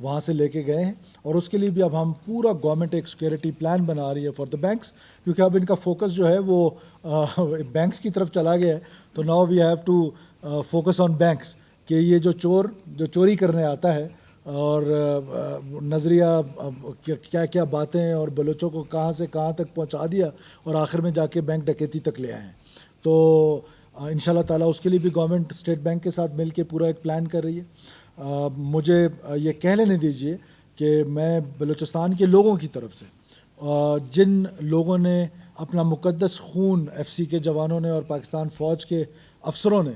وہاں سے لے کے گئے ہیں, اور اس کے لیے بھی اب ہم پورا گورنمنٹ ایک سیکورٹی پلان بنا رہی ہے فار دا بینکس, کیونکہ اب ان کا فوکس جو ہے وہ بینکس کی طرف چلا گیا ہے. تو now we have to focus on banks, کہ یہ جو چوری کرنے آتا ہے اور نظریہ کیا کیا باتیں اور بلوچوں کو کہاں سے کہاں تک پہنچا دیا اور آخر میں جا کے بینک ڈکیتی تک لے آئے ہیں. تو ان شاء اللہ تعالیٰ اس کے لیے بھی گورنمنٹ اسٹیٹ بینک کے ساتھ مل کے پورا ایک پلان کر رہی ہے. مجھے یہ کہہ لینے دیجئے کہ میں بلوچستان کے لوگوں کی طرف سے, جن لوگوں نے اپنا مقدس خون ایف سی کے جوانوں نے اور پاکستان فوج کے افسروں نے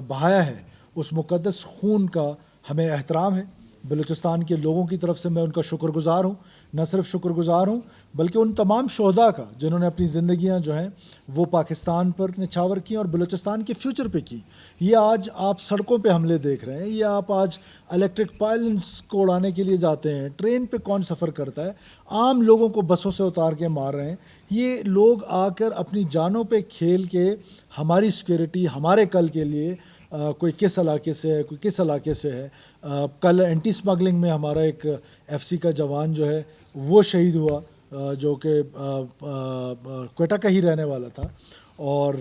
بہایا ہے, اس مقدس خون کا ہمیں احترام ہے. بلوچستان کے لوگوں کی طرف سے میں ان کا شکر گزار ہوں. نہ صرف شکر گزار ہوں بلکہ ان تمام شہداء کا جنہوں نے اپنی زندگیاں جو ہیں وہ پاکستان پر نچھاور کی اور بلوچستان کے فیوچر پہ کی. یہ آج آپ سڑکوں پہ حملے دیکھ رہے ہیں, یہ آپ آج الیکٹرک پائلنس کو اڑانے کے لیے جاتے ہیں, ٹرین پہ کون سفر کرتا ہے, عام لوگوں کو بسوں سے اتار کے مار رہے ہیں. یہ لوگ آ کر اپنی جانوں پہ کھیل کے ہماری سیکورٹی, ہمارے کل کے لیے کوئی کس علاقے سے ہے, کوئی کس علاقے سے ہے. کل اینٹی اسمگلنگ میں ہمارا ایک ایف سی کا جوان جو ہے وہ شہید ہوا, جو کہ کوئٹہ کا ہی رہنے والا تھا. اور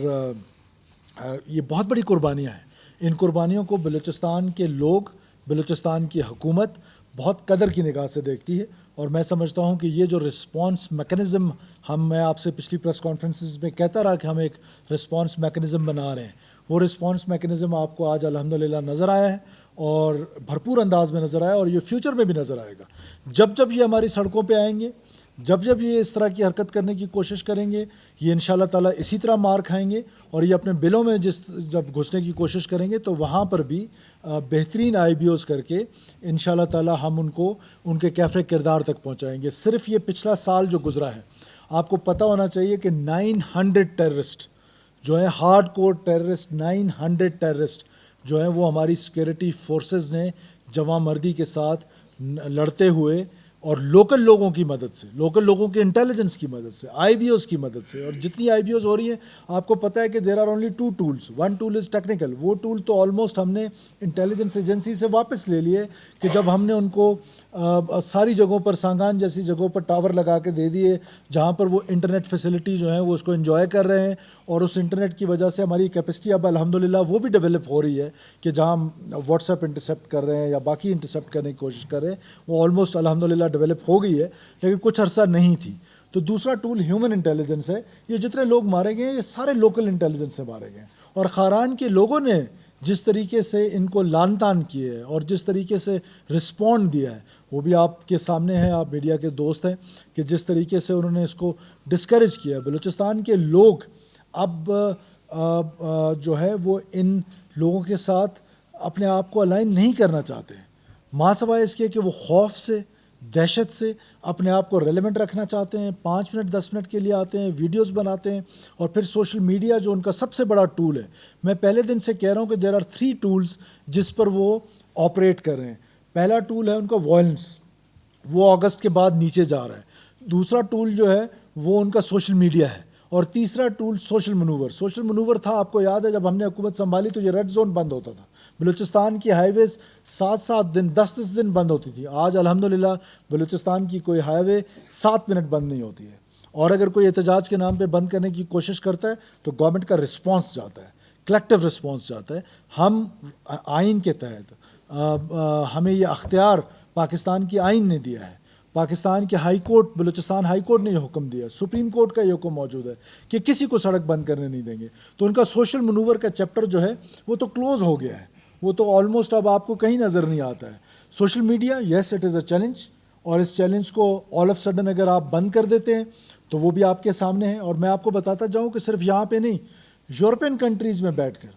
یہ بہت بڑی قربانیاں ہیں. ان قربانیوں کو بلوچستان کے لوگ, بلوچستان کی حکومت بہت قدر کی نگاہ سے دیکھتی ہے. اور میں سمجھتا ہوں کہ یہ جو رسپانس میکنزم میں آپ سے پچھلی پریس کانفرنسز میں کہتا رہا کہ ہم ایک رسپانس میکنزم بنا رہے ہیں, وہ رسپانس میکنزم آپ کو آج الحمدللہ نظر آیا ہے اور بھرپور انداز میں نظر آیا, اور یہ فیوچر میں بھی نظر آئے گا. جب جب یہ ہماری سڑکوں پہ آئیں گے, جب جب یہ اس طرح کی حرکت کرنے کی کوشش کریں گے, یہ انشاءاللہ تعالیٰ اسی طرح مار کھائیں گے. اور یہ اپنے بلوں میں جب گھسنے کی کوشش کریں گے تو وہاں پر بھی بہترین آئی بی اوز کر کے انشاءاللہ تعالیٰ ہم ان کو ان کے کیفر کردار تک پہنچائیں گے. صرف یہ پچھلا سال جو گزرا ہے, آپ کو پتہ ہونا چاہیے کہ 900 ٹیررسٹ جو ہیں, ہارڈ کور ٹیررسٹ, 900 ٹیررسٹ جو ہیں وہ ہماری سیکورٹی فورسز نے جواں مردی کے ساتھ لڑتے ہوئے اور لوکل لوگوں کی مدد سے, لوکل لوگوں کے انٹیلیجنس کی مدد سے, آئی بی اوز کی مدد سے, اور جتنی آئی بی اوز ہو رہی ہیں آپ کو پتہ ہے کہ there are only 2 tools. 1 tool is technical, وہ ٹول تو آلموسٹ ہم نے انٹیلیجنس ایجنسی سے واپس لے لیے, کہ جب ہم نے ان کو ساری جگہوں پر, سانگان جیسی جگہوں پر ٹاور لگا کے دے دیے جہاں پر وہ انٹرنیٹ فیسلٹی جو ہیں وہ اس کو انجوائے کر رہے ہیں. اور اس انٹرنیٹ کی وجہ سے ہماری کیپیسٹی اب الحمدللہ وہ بھی ڈیولپ ہو رہی ہے کہ جہاں ہم واٹس ایپ انٹرسیپٹ کر رہے ہیں یا باقی انٹرسیپٹ کرنے کی کوشش کر رہے ہیں, وہ آلموسٹ الحمدللہ ڈیولپ ہو گئی ہے, لیکن کچھ عرصہ نہیں تھی. تو دوسرا ٹول ہیومن انٹیلیجنس ہے. یہ جتنے لوگ مارے گئے ہیں یہ سارے لوکل انٹیلیجنس سے مارے گئے ہیں, اور خاران کے لوگوں نے جس طریقے سے ان کو لان تان کیے ہے اور جس طریقے سے رسپونڈ دیا ہے وہ بھی آپ کے سامنے ہے, آپ میڈیا کے دوست ہیں, کہ جس طریقے سے انہوں نے اس کو ڈسکریج کیا ہے. بلوچستان کے لوگ اب جو ہے وہ ان لوگوں کے ساتھ اپنے آپ کو الائن نہیں کرنا چاہتے ہیں, ماں سوائے اس کے کہ وہ خوف سے, دہشت سے اپنے آپ کو ریلیونٹ رکھنا چاہتے ہیں. 5 منٹ 10 منٹ کے لیے آتے ہیں, ویڈیوز بناتے ہیں, اور پھر سوشل میڈیا جو ان کا سب سے بڑا ٹول ہے. میں پہلے دن سے کہہ رہا ہوں کہ دیر آر 3 ٹولز جس پر وہ آپریٹ کر رہے ہیں. پہلا ٹول ہے ان کا وائلنس, وہ اگست کے بعد نیچے جا رہا ہے. دوسرا ٹول جو ہے وہ ان کا سوشل میڈیا ہے, اور تیسرا ٹول سوشل منور. سوشل منور تھا, آپ کو یاد ہے جب ہم نے حکومت سنبھالی تو یہ ریڈ زون بند ہوتا تھا, بلوچستان کی ہائی ویز 7 دن 10 دن بند ہوتی تھی. آج الحمدللہ بلوچستان کی کوئی ہائی وے 7 منٹ بند نہیں ہوتی ہے, اور اگر کوئی احتجاج کے نام پہ بند کرنے کی کوشش کرتا ہے تو گورنمنٹ کا رسپانس جاتا ہے, کلیکٹیو رسپانس جاتا ہے. ہم آئین کے تحت ہمیں یہ اختیار پاکستان کی آئین نے دیا ہے, پاکستان کے high court, Balochistan high court نے یہ حکم دیا ہے, سپریم کورٹ کا یہ حکم موجود ہے کہ کسی کو سڑک بند کرنے نہیں دیں گے. تو ان کا سوشل منور کا چیپٹر جو ہے وہ تو کلوز ہو گیا ہے, وہ تو آلموسٹ اب آپ کو کہیں نظر نہیں آتا ہے. Social media, yes it is a challenge, اور اس چیلنج کو آل آف سڈن اگر آپ بند کر دیتے ہیں تو وہ بھی آپ کے سامنے ہے. اور میں آپ کو بتاتا جاؤں کہ صرف یہاں پہ نہیں, یورپین کنٹریز میں بیٹھ کر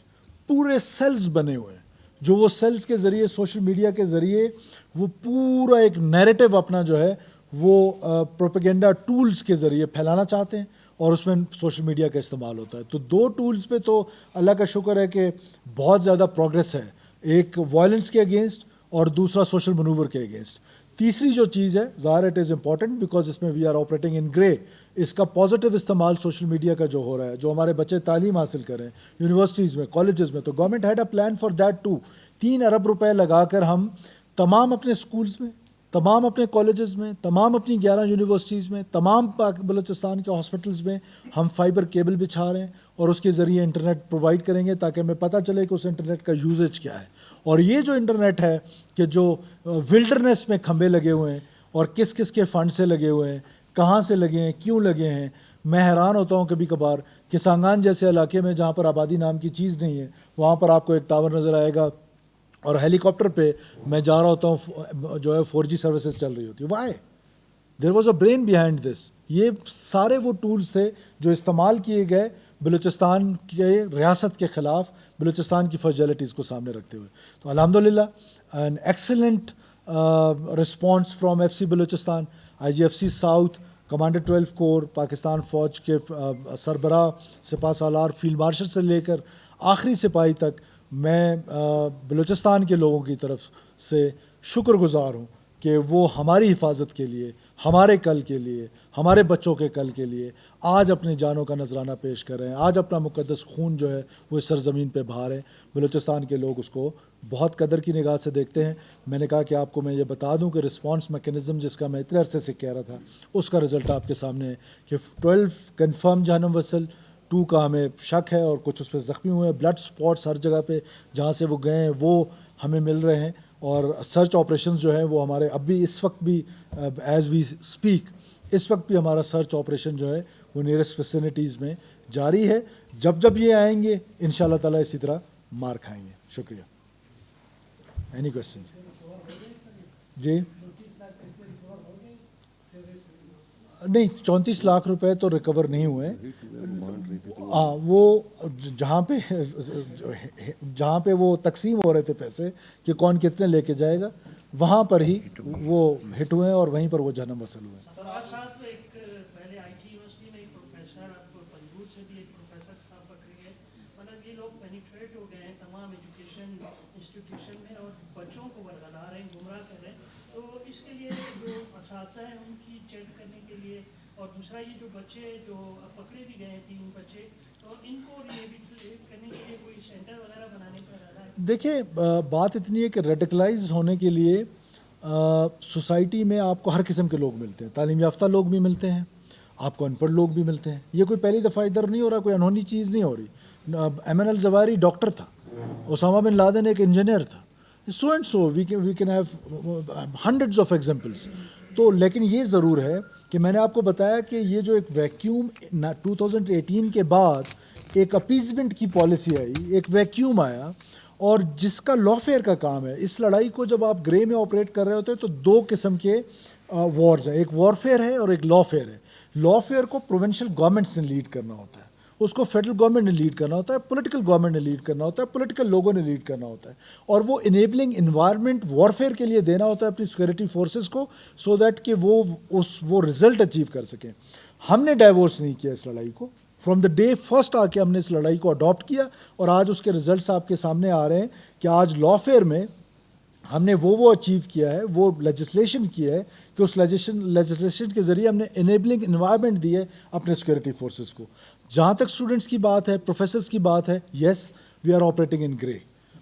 پورے سیلز بنے ہوئے ہیں, جو وہ سیلز کے ذریعے, سوشل میڈیا کے ذریعے وہ پورا ایک نیریٹو اپنا جو ہے وہ پروپیگنڈا ٹولز کے ذریعے پھیلانا چاہتے ہیں, اور اس میں سوشل میڈیا کا استعمال ہوتا ہے. تو 2 ٹولز پہ تو اللہ کا شکر ہے کہ بہت زیادہ پروگریس ہے, ایک وائلنس کے اگینسٹ اور دوسرا سوشل منور کے اگینسٹ. تیسری جو چیز ہے, ظاہر اٹ از امپورٹنٹ بیکاز اس میں وی آر آپریٹنگ ان گرے, اس کا پازیٹیو استعمال سوشل میڈیا کا جو ہو رہا ہے, جو ہمارے بچے تعلیم حاصل کریں یونیورسٹیز میں, کالجز میں, تو government had a plan for that too. 3 ارب روپے لگا کر ہم تمام اپنے سکولز میں، تمام اپنے کالجز میں، تمام اپنی 11 یونیورسٹیز میں، تمام بلوچستان کے ہاسپٹلز میں ہم فائبر کیبل بچھا رہے ہیں اور اس کے ذریعے انٹرنیٹ پرووائڈ کریں گے تاکہ ہمیں پتہ چلے کہ اس انٹرنیٹ کا یوزیج کیا ہے. اور یہ جو انٹرنیٹ ہے کہ جو ولڈرنیس میں کھمبے لگے ہوئے ہیں اور کس کس کے فنڈ سے لگے ہوئے ہیں، کہاں سے لگے ہیں، کیوں لگے ہیں. میں حیران ہوتا ہوں کبھی کبھار کہ سانگان جیسے علاقے میں جہاں پر آبادی نام کی چیز نہیں ہے، وہاں پر آپ کو ایک ٹاور نظر آئے گا اور ہیلی کاپٹر پہ میں جا رہا ہوتا ہوں جو ہے 4G سروسز چل رہی ہوتی ہے. Why? There was a brain behind this. یہ سارے وہ ٹولز تھے جو استعمال کیے گئے بلوچستان کے ریاست کے خلاف، بلوچستان کی فرجیلٹیز کو سامنے رکھتے ہوئے. تو الحمدللہ an excellent response from FC Balochistan. IGFC south, commander 12 کور، پاکستان فوج کے سربراہ سپاہ سالار فیلڈ مارشل سے لے کر آخری سپاہی تک میں بلوچستان کے لوگوں کی طرف سے شکر گزار ہوں کہ وہ ہماری حفاظت کے لیے، ہمارے کل کے لیے، ہمارے بچوں کے کل کے لیے آج اپنی جانوں کا نذرانہ پیش کر رہے ہیں. آج اپنا مقدس خون جو ہے وہ اس سرزمین پہ بہا رہے ہیں. بلوچستان کے لوگ اس کو بہت قدر کی نگاہ سے دیکھتے ہیں. میں نے کہا کہ آپ کو میں یہ بتا دوں کہ رسپانس میکینزم جس کا میں اتنے عرصے سے کہہ رہا تھا اس کا رزلٹ آپ کے سامنے ہے کہ 12 کنفرم جہنم وصل، 2 کا ہمیں شک ہے اور کچھ اس پہ زخمی ہوئے ہیں. بلڈ سپاٹس ہر جگہ پہ جہاں سے وہ گئے ہیں وہ ہمیں مل رہے ہیں. اور سرچ آپریشنز جو ہیں وہ ہمارے اب بھی اس وقت بھی ایز وی اسپیک اس وقت بھی ہمارا سرچ آپریشن جو ہے وہ نیئرسٹ ویسینٹیز میں جاری ہے. جب یہ آئیں گے انشاءاللہ تعالیٰ اسی طرح مار کھائیں گے. شکریہ. Any question? جی نہیں، 34 لاکھ روپے تو ریکور نہیں ہوئے. ہاں، وہ جہاں پہ وہ تقسیم ہو رہے تھے پیسے کہ کون کتنے لے کے جائے گا، وہاں پر ہی وہ ہٹ ہوئے ہیں اور وہیں پر وہ جہنم وصل ہوئے ہیں. پہلے IT یونیورسٹی میں ایک پروفیسر، آپ کو پنجور سے بھی ایک پروفیسر صاحب پکڑے گئے. مطلب یہ لوگ پینیٹریٹ ہو گئے ہیں تمام ایجوکیشن انسٹیٹیوشن میں اور بچوں کو ورگلا رہے ہیں، گمراہ کر رہے ہیں. تو اس کے لیے جو اساتذہ ہیں ان کی چیک کرنے کے لیے، اور دوسرا یہ جو بچے جو پکڑے بھی گئے ہیں 3 بچے، تو ان کو ریہیبلیٹ کرنے کے لیے کوئی سینٹر وغیرہ بنانے کا ارادہ ہے؟ دیکھیں، بات اتنی ہے کہ ریڈیکلائز ہونے کے لیے سوسائٹی میں آپ کو ہر قسم کے لوگ ملتے ہیں. تعلیم یافتہ لوگ بھی ملتے ہیں، آپ کو ان پڑھ لوگ بھی ملتے ہیں. یہ کوئی پہلی دفعہ ادھر نہیں ہو رہا، کوئی انہونی چیز نہیں ہو رہی. ایمن الزواری ڈاکٹر تھا، اسامہ بن لادن ایک انجینئر تھا. So and so we can have hundreds of examples. تو لیکن یہ ضرور ہے کہ میں نے آپ کو بتایا کہ یہ جو ایک ویکیوم 2018 کے بعد ایک اپیزمنٹ کی پالیسی آئی، ایک ویکیوم آیا، اور جس کا لا فیئر کا کام ہے. اس لڑائی کو جب آپ گرے میں آپریٹ کر رہے ہوتے ہیں تو 2 قسم کے وارز ہیں، ایک وار فیئر ہے اور ایک لا فیئر ہے. لا فیئر کو پروونشل گورنمنٹس نے لیڈ کرنا ہوتا ہے، اس کو فیڈرل گورنمنٹ نے لیڈ کرنا ہوتا ہے، پولیٹیکل گورنمنٹ نے لیڈ کرنا ہوتا ہے، پولیٹیکل لوگوں نے لیڈ کرنا ہوتا ہے، اور وہ انیبلنگ انوائرمنٹ وارفیئر کے لیے دینا ہوتا ہے اپنی سیکورٹی فورسز کو، سو دیٹ کہ وہ رزلٹ اچیو کر سکیں. ہم نے ڈائیورس نہیں کیا اس لڑائی کو. فرام دا ڈے فرسٹ آ کے ہم نے اس لڑائی کو اڈاپٹ کیا، اور آج اس کے رزلٹس آپ کے سامنے آ رہے ہیں کہ آج لا فیئر میں ہم نے وہ اچیو کیا ہے، وہ لیجسلیشن کیا ہے کہ اس لیجسلیشن کے ذریعے ہم نے انیبلنگ انوائرمنٹ دی ہے اپنے سیکورٹی فورسز کو. جہاں تک اسٹوڈنٹس کی بات ہے، پروفیسرس کی بات ہے، یس وی آر آپریٹنگ ان گرے.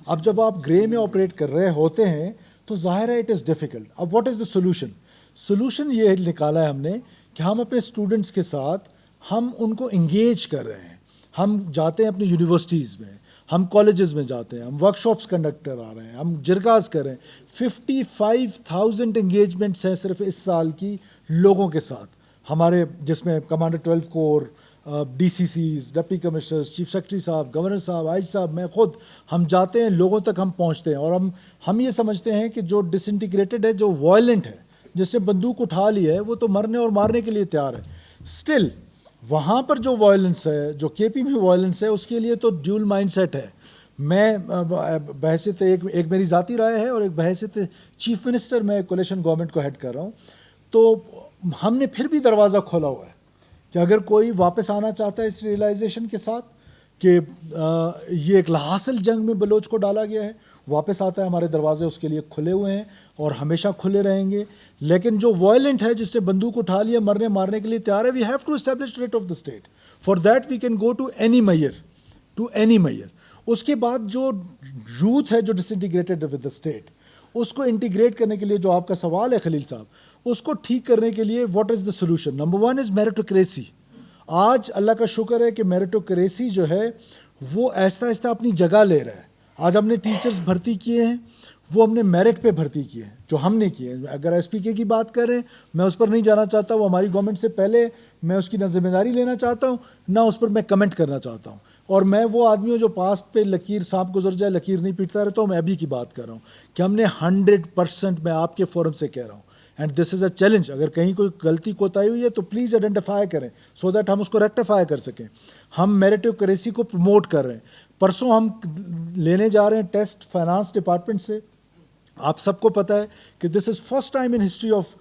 اب جب آپ گرے میں آپریٹ کر رہے ہوتے ہیں تو ظاہر ہے اٹ از ڈیفیکلٹ. اب what is the solution? Solution یہ نکالا ہے ہم نے کہ ہم اپنے اسٹوڈنٹس کے ساتھ ہم ان کو انگیج کر رہے ہیں. ہم جاتے ہیں اپنی یونیورسٹیز میں، ہم کالجز میں جاتے ہیں، ہم ورک شاپس کنڈکٹ کرا رہے ہیں، ہم جرگاز کر رہے ہیں. 55,000 انگیجمنٹس ہیں صرف اس سال کی لوگوں کے ساتھ ہمارے، جس میں کمانڈر 12 کور، DCCs، deputy commissioners, chief secretary صاحب، گورنر صاحب، آئی صاحب، میں خود، ہم جاتے ہیں، لوگوں تک ہم پہنچتے ہیں. اور ہم یہ سمجھتے ہیں کہ جو ڈس انٹیگریٹڈ ہے، جو وائلنٹ ہے، جس نے بندوق اٹھا لی ہے، وہ تو مرنے اور مارنے کے لیے تیار ہے. اسٹل وہاں پر جو وائلنس ہے، جو KP میں وائلنس ہے، اس کے لیے تو ڈیول مائنڈ سیٹ ہے. میں بحیثیت ایک میری ذاتی رائے ہے اور ایک بحیثیت چیف منسٹر میں کولیشن گورنمنٹ کو ہیڈ کر رہا ہوں. تو ہم نے پھر بھی دروازہ کھولا ہوا ہے کہ اگر کوئی واپس آنا چاہتا ہے اس ریئلائزیشن کے ساتھ کہ یہ ایک لاحاصل جنگ میں بلوچ کو ڈالا گیا ہے، واپس آتا ہے، ہمارے دروازے اس کے لیے کھلے ہوئے ہیں اور ہمیشہ کھلے رہیں گے. لیکن جو وائلنٹ ہے، جس نے بندوق اٹھا لیا، مرنے مارنے کے لیے تیار ہے، we have to establish writ of the state. For that we can go to any mayor. اس کے بعد جو یوتھ ہے جو disintegrated with the state, اس کو انٹیگریٹ کرنے کے لیے جو آپ کا سوال ہے خلیل صاحب، اس کو ٹھیک کرنے کے لیے what is the solution? Number 1 از میریٹوکریسی. آج اللہ کا شکر ہے کہ میریٹوکریسی جو ہے وہ آہستہ آہستہ اپنی جگہ لے رہا ہے. آج ہم نے ٹیچرز بھرتی کیے ہیں، وہ ہم نے میرٹ پہ بھرتی کیے ہیں، جو ہم نے کیے ہیں. اگر ایس پی کے کی بات کریں، میں اس پر نہیں جانا چاہتا، وہ ہماری گورنمنٹ سے پہلے، میں اس کی نہ ذمہ داری لینا چاہتا ہوں نہ اس پر میں کمنٹ کرنا چاہتا ہوں. اور میں وہ آدمی ہوں جو پاسٹ پہ لکیر سانپ گزر جائے لکیر نہیں پیٹتا رہتا ہوں. میں ابھی کی بات کر رہا ہوں کہ ہم نے 100% میں آپ کے فورم سے کہہ رہا ہوں، and this is a challenge. اگر کہیں کوئی غلطی کوتاہی ہوئی ہے تو پلیز آئیڈینٹیفائی کریں سو دیٹ ہم اس کو ریکٹیفائی کر سکیں. ہم میریٹوکریسی کو پروموٹ کر رہے ہیں. پرسوں ہم لینے جا رہے ہیں ٹیسٹ فائنانس ڈپارٹمنٹ سے. آپ سب کو پتہ ہے کہ this is first time in history of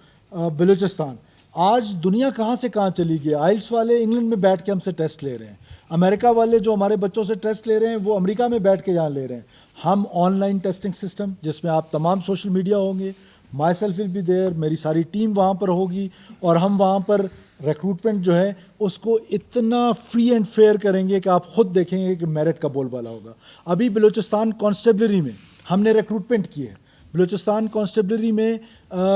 Balochistan. آج دنیا کہاں سے کہاں چلی گئی. آئلٹس والے انگلینڈ میں بیٹھ کے ہم سے ٹیسٹ لے رہے ہیں. امریکہ والے جو ہمارے بچوں سے ٹیسٹ لے رہے ہیں وہ امریکہ میں بیٹھ کے یہاں لے رہے ہیں. ہم آن لائن ٹیسٹنگ سسٹم جس میں آپ تمام سوشل میڈیا ہوں گے، myself will be there, میری ساری ٹیم وہاں پر ہوگی، اور ہم وہاں پر ریکروٹمنٹ جو ہے اس کو اتنا فری اینڈ فیئر کریں گے کہ آپ خود دیکھیں گے کہ میرٹ کا بول بالا ہوگا. ابھی بلوچستان کانسٹیبلری میں ہم نے ریکروٹمنٹ کی ہے. بلوچستان کانسٹیبلری میں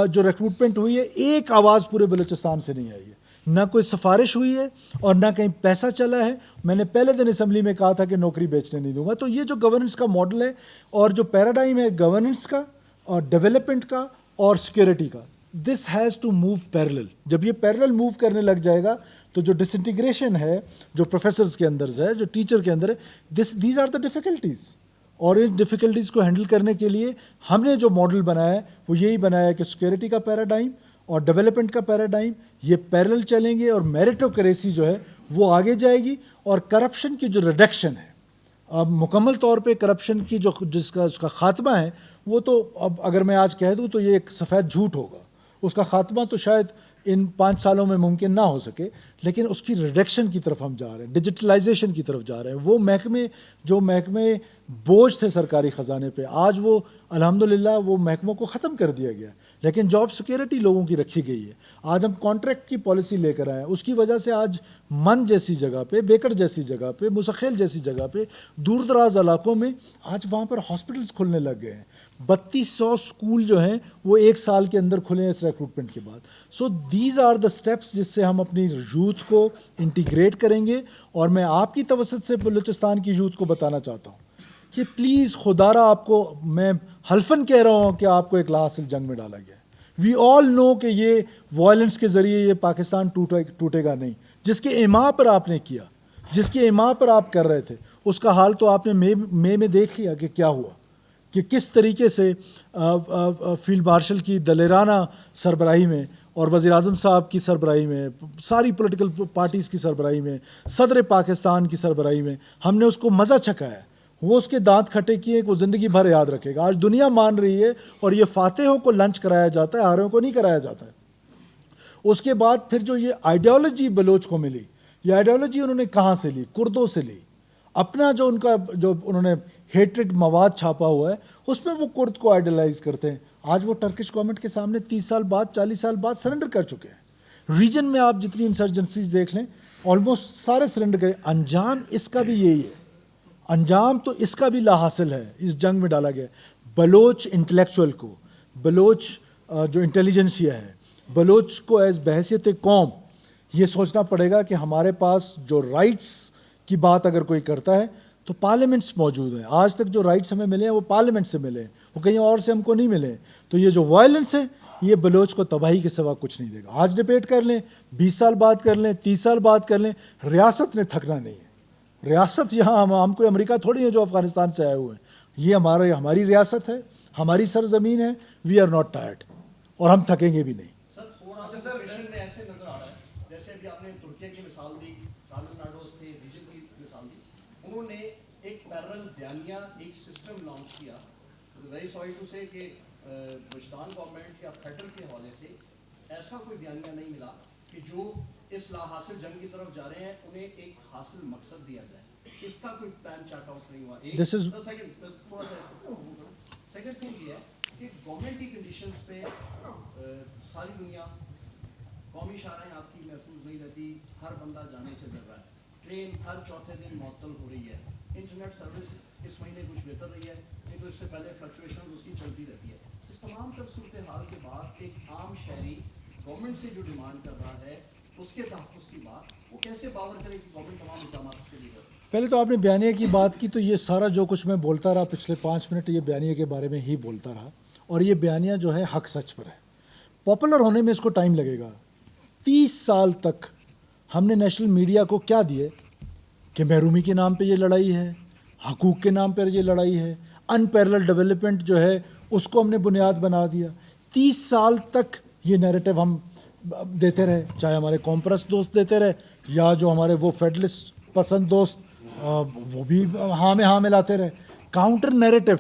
جو ریکروٹمنٹ ہوئی ہے، ایک آواز پورے بلوچستان سے نہیں آئی ہے، نہ کوئی سفارش ہوئی ہے اور نہ کہیں پیسہ چلا ہے. میں نے پہلے دن اسمبلی میں کہا تھا کہ نوکری بیچنے نہیں دوں گا. تو یہ جو گورننس کا ماڈل ہے اور جو پیراڈائم ہے گورننس کا اور ڈیولپمنٹ کا اور سیکورٹی کا، this has to move parallel. جب یہ پیرلل موو کرنے لگ جائے گا تو جو ڈس انٹیگریشن ہے جو پروفیسرز کے اندر ہے، جو ٹیچر کے اندر ہے، دیز آر دا ڈیفیکلٹیز. اور ان ڈیفیکلٹیز کو ہینڈل کرنے کے لیے ہم نے جو ماڈل بنایا ہے وہ یہی بنایا ہے کہ سیکورٹی کا پیراڈائم اور ڈیولپمنٹ کا پیراڈائم یہ پیرلل چلیں گے، اور میریٹوکریسی جو ہے وہ آگے جائے گی. اور کرپشن کی جو ریڈکشن ہے، اب مکمل طور پہ کرپشن کی جو اس کا خاتمہ ہے، وہ تو اب اگر میں آج کہہ دوں تو یہ ایک سفید جھوٹ ہوگا. اس کا خاتمہ تو شاید ان 5 سالوں میں ممکن نہ ہو سکے، لیکن اس کی ریڈکشن کی طرف ہم جا رہے ہیں، ڈیجیٹلائزیشن کی طرف جا رہے ہیں. وہ محکمے بوجھ تھے سرکاری خزانے پہ، آج وہ الحمدللہ وہ محکموں کو ختم کر دیا گیا، لیکن جاب سیکورٹی لوگوں کی رکھی گئی ہے. آج ہم کانٹریکٹ کی پالیسی لے کر آئے ہیں. اس کی وجہ سے آج من جیسی جگہ پہ، بیکر جیسی جگہ پہ، مسخیل جیسی جگہ پہ، دور دراز علاقوں میں آج وہاں پر ہاسپٹلس کھلنے لگ گئے ہیں. 3200 اسکول جو ہیں وہ 1 سال کے اندر کھلے ہیں اس ریکروٹمنٹ کے بعد. So these are the steps جس سے ہم اپنی یوتھ کو انٹیگریٹ کریں گے. اور میں آپ کی توسط سے بلوچستان کی یوتھ کو بتانا چاہتا ہوں کہ پلیز خدارہ آپ کو میں حلفاً کہہ رہا ہوں کہ آپ کو ایک لاحاصل جنگ میں ڈالا گیا ہے. وی آل نو کہ یہ وائلنس کے ذریعے یہ پاکستان ٹوٹے گا نہیں. جس کے ایما پر آپ نے کیا، جس کے ایما پر آپ کر رہے تھے، اس کا حال تو آپ نے مئی میں دیکھ لیا کہ کیا ہوا، کہ کس طریقے سے فیلڈ مارشل کی دلیرانہ سربراہی میں اور وزیر اعظم صاحب کی سربراہی میں، ساری پولیٹیکل پارٹیز کی سربراہی میں، صدر پاکستان کی سربراہی میں ہم نے اس کو مزہ چکھایا. وہ اس کے دانت کھٹے کیے کہ وہ زندگی بھر یاد رکھے گا. آج دنیا مان رہی ہے، اور یہ فاتحوں کو لنچ کرایا جاتا ہے، ہاروں کو نہیں کرایا جاتا ہے. اس کے بعد پھر جو یہ آئیڈیالوجی بلوچ کو ملی، یہ آئیڈیالوجی انہوں نے کہاں سے لی؟ کردوں سے لی. اپنا جو ان کا جو انہوں نے ہیٹریڈ مواد چھاپا ہوا ہے اس میں وہ کرد کو آئیڈیلائز کرتے ہیں. آج وہ ٹرکش گورنمنٹ کے سامنے 30 سال بعد 40 سال بعد سرنڈر کر چکے ہیں. ریجن میں آپ جتنی انسرجنسیز دیکھ لیں آلموسٹ سارے سرنڈر کرے. انجام اس کا بھی یہی ہے، انجام تو اس کا بھی لا حاصل ہے، اس جنگ میں ڈالا گیا. بلوچ انٹلیکچوئل کو، بلوچ جو انٹیلیجنسیا ہے، بلوچ کو ایز بحیثیت قوم یہ سوچنا پڑے گا کہ ہمارے پاس جو رائٹس کی بات اگر کوئی کرتا ہے تو پارلیمنٹس موجود ہیں. آج تک جو رائٹس ہمیں ملے ہیں وہ پارلیمنٹ سے ملے ہیں، وہ کہیں اور سے ہم کو نہیں ملے ہیں. تو یہ جو وائلنس ہے یہ بلوچ کو تباہی کے سوا کچھ نہیں دے گا. آج ڈبیٹ کر لیں، 20 سال بعد کر لیں، 30 سال بعد کر لیں، ریاست نے تھکنا نہیں ہے. ریاست یہاں ہم کوئی امریکہ تھوڑی ہے جو افغانستان سے آئے ہوئے ہیں. یہ ہماری ریاست ہے، ہماری سرزمین ہے. وی آر ناٹ ٹائرڈ، اور ہم تھکیں گے بھی نہیں. سر تھوڑا سا سچویشن میں ایسے نظر آ رہا ہے جیسے ابھی آپ نے ترکیہ کی مثال دی، تامل ناڈو سے ریجن کی مثال دی. انہوں نے ایک پیرل بیانیہ، ایک سسٹم لانچ کیا. ویری سوری ٹو سے کہ بلوچستان گورنمنٹ یا فیڈرل کے حوالے سے ایسا کوئی بیانیہ نہیں ملا کہ جو اس لا حاصل جنگ کی طرف جا رہے ہیں انہیں ایک حاصل مقصد دیا جائے. اس کا کوئی پلان چارٹ آؤٹ نہیں ہوا. سیکنڈ تھنگ یہ ہے کہ گورنمنٹ کی کنڈیشنز پہ ساری دنیا قومی شاہراہیں آپ کی محفوظ نہیں رہتی، ہر بندہ جانے سے ڈر رہا ہے. ٹرین ہر چوتھے دن معطل ہو رہی ہے. انٹرنیٹ سروس اس مہینے کچھ بہتر رہی ہے، نہیں تو اس سے پہلے فلکچویشن اس کی چلتی رہتی ہے. اس تمام تر صورتحال کے بعد ایک عام شہری گورنمنٹ سے جو ڈیمانڈ کر رہا ہے اس کے تحفظ کی بات وہ کیسے باور کرے کہ گورنمنٹ تمام اقدامات اس کے لیے کرے؟ پہلے تو آپ نے بیانیہ کی بات کی، تو یہ سارا جو کچھ میں بولتا رہا پچھلے 5 منٹ یہ بیانیہ کے بارے میں ہی بولتا رہا، اور یہ بیانیہ جو ہے حق سچ پر ہے. پاپولر ہونے میں اس کو ٹائم لگے گا. 30 سال تک ہم نے نیشنل میڈیا کو کیا دیے کہ محرومی کے نام پہ یہ لڑائی ہے، حقوق کے نام پر یہ لڑائی ہے، ان پیرلل ڈیولپمنٹ جو ہے اس کو ہم نے بنیاد بنا دیا. 30 سال تک یہ نیریٹو ہم دیتے رہے، چاہے ہمارے کامپرس دوست دیتے رہے یا جو ہمارے وہ فیڈرلسٹ پسند دوست وہ بھی ہاں میں ہاں ملاتے رہے. Counter narrative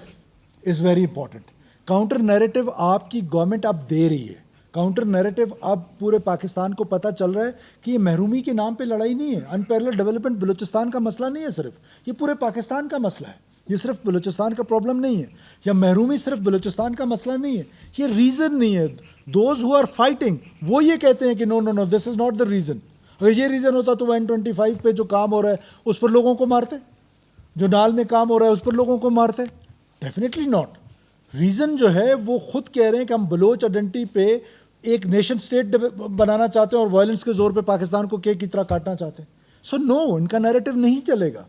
is very important. Counter narrative آپ کی گورنمنٹ اب دے رہی ہے. کاؤنٹر نیریٹو اب پورے پاکستان کو پتہ چل رہا ہے کہ یہ محرومی کے نام پہ لڑائی نہیں ہے. ان پیرلل ڈیولپمنٹ بلوچستان کا مسئلہ نہیں ہے صرف، یہ پورے پاکستان کا مسئلہ ہے. یہ صرف بلوچستان کا پرابلم نہیں ہے، یا محرومی صرف بلوچستان کا مسئلہ نہیں ہے. یہ ریزن نہیں ہے. دوز ہو آر فائٹنگ وہ یہ کہتے ہیں کہ نو نو نو دس از ناٹ دا ریزن. اگر یہ ریزن ہوتا تو 125 پہ جو کام ہو رہا ہے اس پر لوگوں کو مارتے، جو نال میں کام ہو رہا ہے اس پر لوگوں کو مارتے. Definitely not. ریزن جو ہے وہ خود کہہ رہے ہیں کہ ہم بلوچ آئیڈینٹی پہ ایک نیشن سٹیٹ بنانا چاہتے ہیں اور وائلنس کے زور پہ پاکستان کو کیک کی طرح کاٹنا چاہتے ہیں. سو نو، ان کا نیریٹو نہیں چلے گا.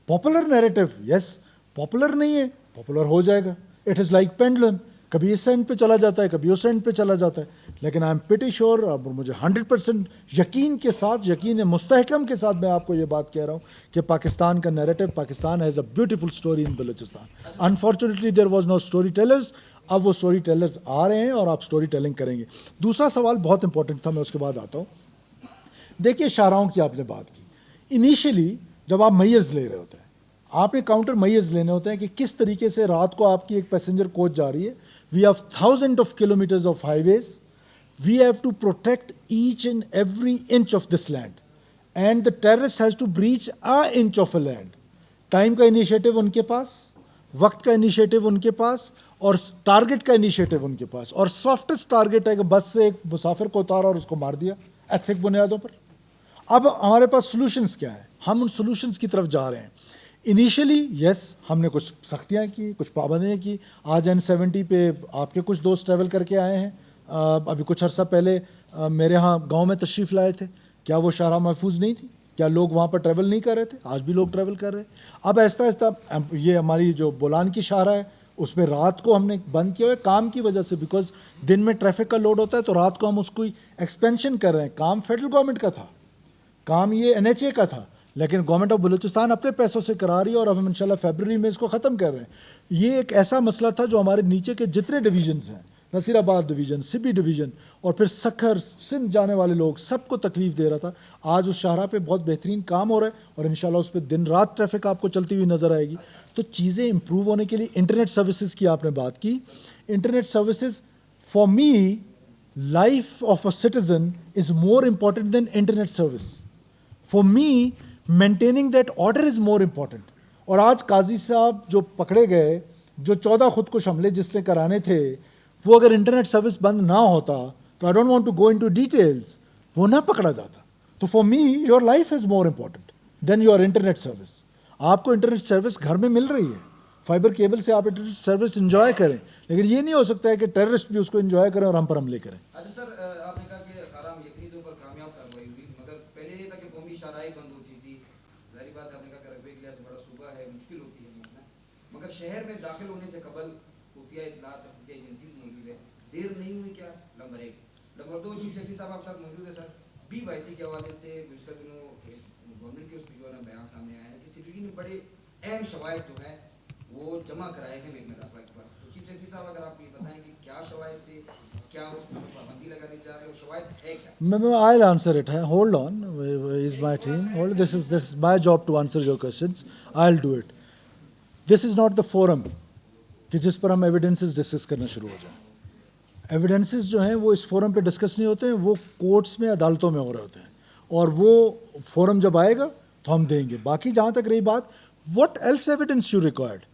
پاپولر نیریٹو یس پاپولر نہیں ہے، پاپولر ہو جائے گا. اٹ از لائک پینڈلم، کبھی اس اینڈ پہ چلا جاتا ہے کبھی اس اینڈ پہ چلا جاتا ہے. لیکن آئی ایم پریٹی شیور، اب مجھے 100% یقین کے ساتھ، یقین مستحکم کے ساتھ میں آپ کو یہ بات کہہ رہا ہوں کہ پاکستان کا narrative, Pakistan has a beautiful story in Balochistan. Unfortunately there was no story tellers. اب وہ اسٹوری ٹیلرز آ رہے ہیں اور آپ اسٹوری ٹیلنگ کریں گے. دوسرا سوال بہت امپورٹنٹ تھا، میں اس کے بعد آتا ہوں. دیکھیے شاہراہوں کی آپ نے بات کی. انیشلی جب آپ میئرز لے رہے ہوتے ہیں، آپ نے کاؤنٹر میئرز لینے ہوتے ہیں کہ کس طریقے سے رات کو آپ کی ایک پیسنجر کوچ جا رہی ہے. We have thousand of kilometres of highways. We have to protect each and every inch of this land and the terrorist has to breach a inch of a land. Time کا initiative ان کے پاس، وقت کا initiative ان کے پاس، اور target کا انیشیٹو ان کے پاس. اور سافٹسٹ ٹارگٹ ہے کہ بس سے ایک مسافر کو اتارا اور اس کو مار دیا ایتھک بنیادوں پر. اب ہمارے پاس سولوشنز کیا ہیں؟ ہم ان سولوشنز کی طرف جا رہے ہیں. انیشلی یس ہم نے کچھ سختیاں کی، کچھ پابندیاں کی. آج N70 پہ آپ کے کچھ دوست ٹریول کر کے آئے ہیں. ابھی کچھ عرصہ پہلے میرے ہاں گاؤں میں تشریف لائے تھے. کیا وہ شاہراہ محفوظ نہیں تھی؟ کیا لوگ وہاں پر ٹریول نہیں کر رہے تھے؟ آج بھی لوگ ٹریول کر رہے ہیں. اب آہستہ آہستہ یہ ہماری جو بولان کی شاہراہ ہے اس میں رات کو ہم نے بند کیا ہوا ہے کام کی وجہ سے، بیکاز دن میں ٹریفک کا لوڈ ہوتا ہے، تو رات کو ہم اس کو ایکسپینشن کر رہے ہیں. کام فیڈرل گورنمنٹ کا تھا، کام یہ NHA کا تھا، لیکن گورنمنٹ آف بلوچستان اپنے پیسوں سے کرا رہی ہے اور اب ہم انشاءاللہ فیبرری میں اس کو ختم کر رہے ہیں. یہ ایک ایسا مسئلہ تھا جو ہمارے نیچے کے جتنے ڈویژنز ہیں، نصیر آباد ڈویژن، سبی ڈویژن اور پھر سکھر، سندھ جانے والے لوگ، سب کو تکلیف دے رہا تھا. آج اس شاہراہ پہ بہت بہترین کام ہو رہا ہے اور انشاءاللہ اس پہ دن رات ٹریفک آپ کو چلتی ہوئی نظر آئے گی. تو چیزیں امپروو ہونے کے لیے انٹرنیٹ سروسز کی آپ نے بات کی. Internet services for me, life of a citizen is more important than internet service. For me maintaining that order is more important. اور آج قاضی صاحب جو پکڑے گئے، جو 14 خودکش حملے جس نے کرانے تھے، وہ اگر انٹرنیٹ سروس بند نہ ہوتا تو I don't want to go into details, وہ نہ پکڑا جاتا. تو for me your life is more important than your internet service. آپ کو انٹرنیٹ سروس گھر میں مل رہی ہے، فائبر کیبل سے آپ انٹرنیٹ سروس انجوائے کریں، لیکن یہ نہیں ہو سکتا ہے کہ ٹیررسٹ بھی اس کو انجوائے کریں اور ہم پر حملے کریں. اچھا سر، آپ نے کہا کہ خرام یقینی طور پر کامیاب کارروائی ہوئی، مگر پہلے یہ تھا کہ قومی شاہراہیں بند ہوتی تھی. ظاہری بات آپ نے کہا کہ رقبے کے لحاظ سے بڑا صوبہ ہے، مشکل ہوتی ہے ماننا، مگر شہر میں داخل ہونے سے قبل خفیہ اطلاعات اور خفیہ ایجنسیز موجود ہے. دیر نہیں ہوئی کیا؟ نمبر 1. نمبر 2، چیف سیکرٹری صاحب آپ ساتھ موجود ہے سر. BYC کے حوالے سے گزشتہ دنوں گورنمنٹ کے اس میں جو ہے نا بیان سامنے آیا ہے کہ CTD نے بڑے اہم شواہد جو ہیں وہ جمع کرائے ہیں میک میرا پر. تو چیف سیکرٹری صاحب اگر آپ یہ بتائیں کہ کیا شواہد تھے، کیا اس پر پابندی لگا دی جا رہی ہے اور شواہد ہے کیا؟ I'll answer it. Hold on, is my team. Hold. This is my job to answer your questions. I'll do it. This is not the forum کہ جس پر ہم ایویڈنسز ڈسکس کرنا شروع ہو جائیں. ایویڈنسز جو ہیں وہ اس فورم پہ ڈسکس نہیں ہوتے ہیں، وہ کورٹس میں، عدالتوں میں ہو رہے ہوتے ہیں، اور وہ فورم جب آئے گا تو ہم دیں گے. باقی جہاں تک رہی بات what else evidence you required،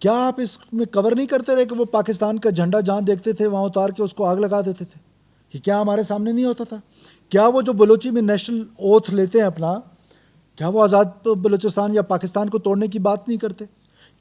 کیا آپ اس میں کور نہیں کرتے رہے کہ وہ پاکستان کا جھنڈا جہاں دیکھتے تھے وہاں اتار کے اس کو آگ لگا دیتے تھے؟ یہ کیا ہمارے سامنے نہیں ہوتا تھا؟ کیا وہ جو بلوچی میں نیشنل اوتھ لیتے ہیں اپنا، کیا وہ آزاد بلوچستان یا پاکستان کو توڑنے کی بات نہیں کرتے؟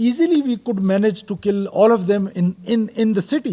easily we could manage to kill all of them in the city,